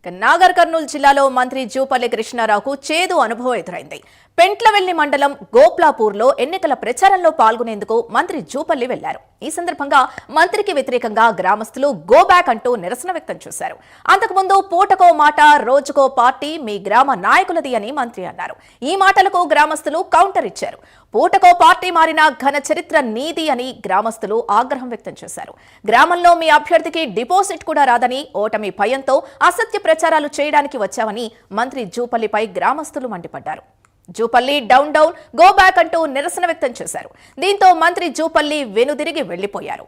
నాగర్ కర్నూలు జిల్లాలో మంత్రి జూపల్లి కృష్ణారావుకు చేదు అనుభవం ఎదురైంది. పెంట్లవెల్లి మండలం గోప్లాపూర్లో ఎన్నికల ప్రచారంలో పాల్గొనేందుకు మంత్రి జూపల్లి వెళ్లారు. ఈ సందర్భంగా మంత్రికి వ్యతిరేకంగా గ్రామస్తులు గో బ్యాక్ అంటూ నిరసన వ్యక్తం చేశారు. అంతకుముందు పూటకో మాట రోజుకో పార్టీ మీ గ్రామ నాయకులది అని మంత్రి అన్నారు. ఈ మాటలకు గ్రామస్తులు కౌంటర్ ఇచ్చారు. పూటకో పార్టీ మారిన ఘన చరిత్ర నీది అని గ్రామస్తులు ఆగ్రహం వ్యక్తం చేశారు. గ్రామంలో మీ అభ్యర్థికి డిపాజిట్ కూడా రాదని, ఓటమి భయంతో అసత్య ప్రచారాలు చేయడానికి వచ్చామని మంత్రి జూపల్లిపై గ్రామస్తులు మండిపడ్డారు. Jupalli down down go back అంటూ నిరసన వ్యక్తం చేశారు. దీంతో మంత్రి జూపల్లి వెనుదిరిగి వెళ్లిపోయారు.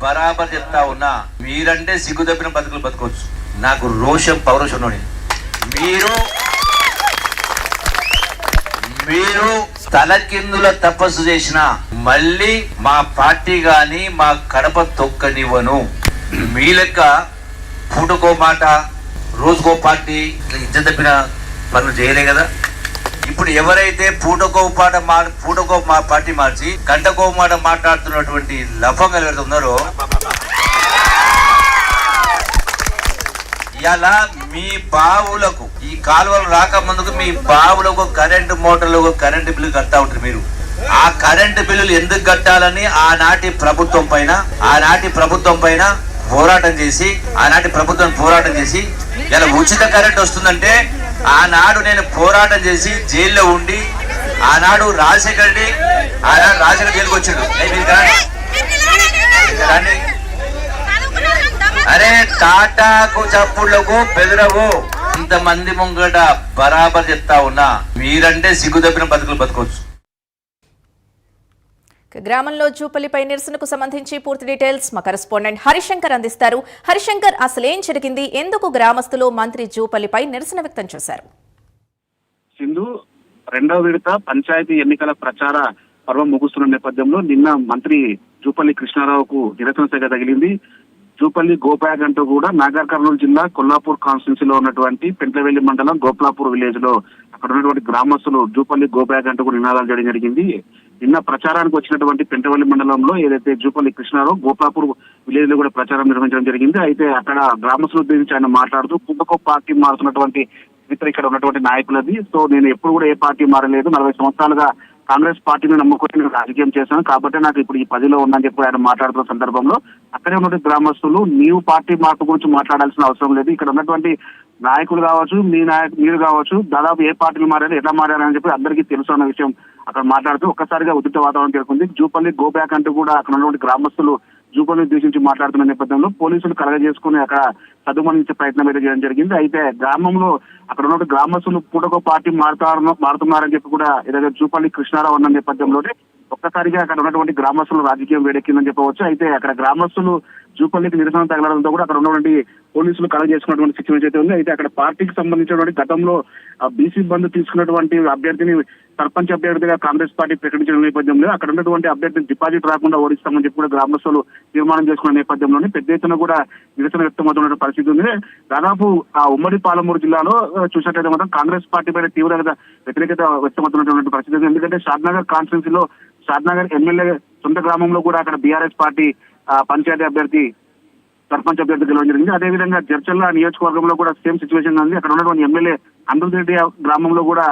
బరాబర్ చెప్తా ఉన్నా, మీరంటే సిగ్గు తప్పిన బతుకులు బతుకోవచ్చు. నాకు రోషం పౌరుషం. మీరు తలకిందుల తపస్సు చేసిన మళ్ళీ మా పార్టీ గాని మా కడప తొక్కనివ్వను. మీ లెక్క పూటకో మాట రోజుకో పార్టీ ఇచ్చ తప్పిన పనులు చేయలే కదా. ఇప్పుడు ఎవరైతే పూటకో మా పార్టీ మార్చి గంటకో మాట మాట్లాడుతున్నటువంటి లఫంగా ఉన్నారో, ఇలా మీ బావులకు ఈ కాలువలు రాకముందుకు మీ బావులకు కరెంటు మోటార్లకు కరెంటు బిల్లు కడతా ఉంటారు. మీరు ఆ కరెంటు బిల్లులు ఎందుకు కట్టాలని ఆనాటి ప్రభుత్వం పైన పోరాటం చేసి ఇలా ఉచిత కరెంట్ వస్తుందంటే ఆనాడు నేను పోరాటం చేసి జైల్లో ఉండి ఆనాడు రాజశేఖర్ జైలుకి వచ్చాడు. అరే టాటాకు చప్పుళ్లకు బెదరవు. ఇంతమంది ముంగట బరాబర్ చెప్తా ఉన్నా, మీరంటే సిగ్గు తప్పిన బతుకులు బతుకోవచ్చు. గ్రామంలో జూపల్లిపై నిరసనకు సంబంధించి పూర్తి డీటెయిల్స్ మా కరెస్పాండెంట్ హరిశంకర్ అందిస్తారు. హరిశంకర్, అసలేం జరిగింది? ఎందుకు గ్రామస్తులు మంత్రి జూపల్లిపై నిరసన వ్యక్తం చేశారు? సింధు, రెండవ విడత పంచాయతీ ఎన్నికల ప్రచార పర్వం ముగుస్తున్న నేపథ్యంలో నిన్న మంత్రి జూపల్లి కృష్ణారావుకు నిరసన సెగ తగిలింది. జూపల్లి గోబ్యాగ్ అంటూ కూడా నాగర్ కర్నూలు జిల్లా కొల్లాపూర్ కాన్స్టిట్యున్సీలో ఉన్నటువంటి పెంట్లవెల్లి మండలం గోప్లాపూర్ విలేజ్ లో అక్కడ ఉన్నటువంటి గ్రామస్తులు జూపల్లి గోబ్యాగ్ అంటూ కూడా నినాదాలు చేయడం జరిగింది. నిన్న ప్రచారానికి వచ్చినటువంటి పెంట్లవెల్లి మండలంలో ఏదైతే జూపల్లి కృష్ణారావు గోప్లాపూర్ విలేజ్ లో కూడా ప్రచారం నిర్వహించడం జరిగింది. అయితే అక్కడ గ్రామస్తుల గురించి ఆయన మాట్లాడుతూ పూటకో పార్టీ మారుతున్నటువంటి చరిత్ర ఇక్కడ ఉన్నటువంటి నాయకులది. సో నేను ఎప్పుడు కూడా ఏ పార్టీ మారలేదు, 40 సంవత్సరాలుగా కాంగ్రెస్ పార్టీని నమ్ముకొని నేను రాజకీయం చేశాను, కాబట్టి నాకు ఇప్పుడు ఈ పదిలో ఉందని చెప్పి ఆయన మాట్లాడుతున్న సందర్భంలో అక్కడే ఉన్నటువంటి గ్రామస్తులు నీవు పార్టీ మార్పు గురించి మాట్లాడాల్సిన అవసరం లేదు, ఇక్కడ ఉన్నటువంటి నాయకులు కావచ్చు మీరు కావచ్చు దాదాపు ఏ పార్టీలు మారారు ఎట్లా మారారని చెప్పి అందరికీ తెలుసు అన్న విషయం అక్కడ మాట్లాడుతూ ఒక్కసారిగా ఉద్రిక్త వాతావరణం చేరుకుంది. జూపల్లి గో బ్యాక్ అంటూ కూడా అక్కడ ఉన్నటువంటి గ్రామస్తులు జూపల్లిని దూషించి మాట్లాడుతున్న నేపథ్యంలో పోలీసులు కలగజేసుకుని అక్కడ చదువుమనించే ప్రయత్నం అయితే చేయడం జరిగింది. అయితే గ్రామంలో అక్కడ ఉన్న గ్రామస్తులు పూటకో పార్టీ మారుతున్నారని చెప్పి కూడా ఏదైతే జూపల్లి కృష్ణారావు అన్న నేపథ్యంలోనే ఒక్కసారిగా అక్కడ ఉన్నటువంటి గ్రామస్తులు రాజకీయం వేడెక్కిందని చెప్పవచ్చు. అయితే అక్కడ గ్రామస్తులు జూపల్లికి నిరసన తగలడంతో కూడా అక్కడ ఉన్నటువంటి పోలీసులు కలెక్ట్ చేసుకున్నటువంటి సిచ్యువేషన్ అయితే ఉంది. అయితే అక్కడ పార్టీకి సంబంధించినటువంటి గతంలో బీసీ బంధు తీసుకున్నటువంటి అభ్యర్థిని సర్పంచ్ అభ్యర్థిగా కాంగ్రెస్ పార్టీ ప్రకటించిన నేపథ్యంలో అక్కడ ఉన్నటువంటి అభ్యర్థిని డిపాజిట్ రాకుండా ఓడిస్తామని చెప్పి కూడా గ్రామస్తులు తీర్మానం చేసుకున్న నేపథ్యంలోనే పెద్ద ఎత్తున కూడా నిరసన వ్యక్తమవుతున్న పరిస్థితి ఉంది. దాదాపు ఆ ఉమ్మడి పాలమూరు జిల్లాలో చూసినట్లయితే మాత్రం కాంగ్రెస్ పార్టీ పైన తీవ్ర వ్యతిరేకత వ్యక్తమవుతున్నటువంటి పరిస్థితి ఉంది. ఎందుకంటే షాద్నగర్ కాన్స్టిట్యున్సీలో షాద్నగర్ ఎమ్మెల్యే సొంత గ్రామంలో కూడా అక్కడ బీఆర్ఎస్ పార్టీ పంచాయతీ అభ్యర్థి సర్పంచ్ అభ్యర్థి గెలవడం జరిగింది. అదేవిధంగా జడ్చర్ల నియోజకవర్గంలో కూడా సేమ్ సిచ్యువేషన్ ఉంది. అక్కడ ఉన్నటువంటి ఎమ్మెల్యే అమృతరెడ్డి గ్రామంలో కూడా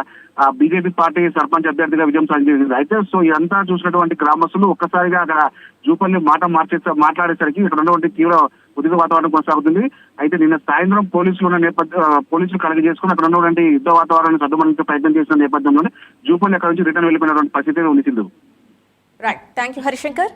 బీజేపీ పార్టీ సర్పంచ్ అభ్యర్థిగా విజయం సాధించింది. అయితే సో ఇదంతా చూసినటువంటి గ్రామస్తులు ఒక్కసారిగా అక్కడ జూపల్లి మాట్లాడేసరికి ఇక్కడ ఉన్నటువంటి తీవ్ర ఉద్రిక్త వాతావరణం కొనసాగుతుంది. అయితే నిన్న సాయంత్రం పోలీసులు కలగ చేసుకుని అక్కడ ఉన్నటువంటి యుద్ధ వాతావరణాన్ని సర్దుమణించే ప్రయత్నం చేసిన నేపథ్యంలోనే జూపల్లి అక్కడ నుంచి రిటర్న్ వెళ్ళిపోయినటువంటి పరిస్థితి ఉంది. Sindhu. Right, thank you Harishankar.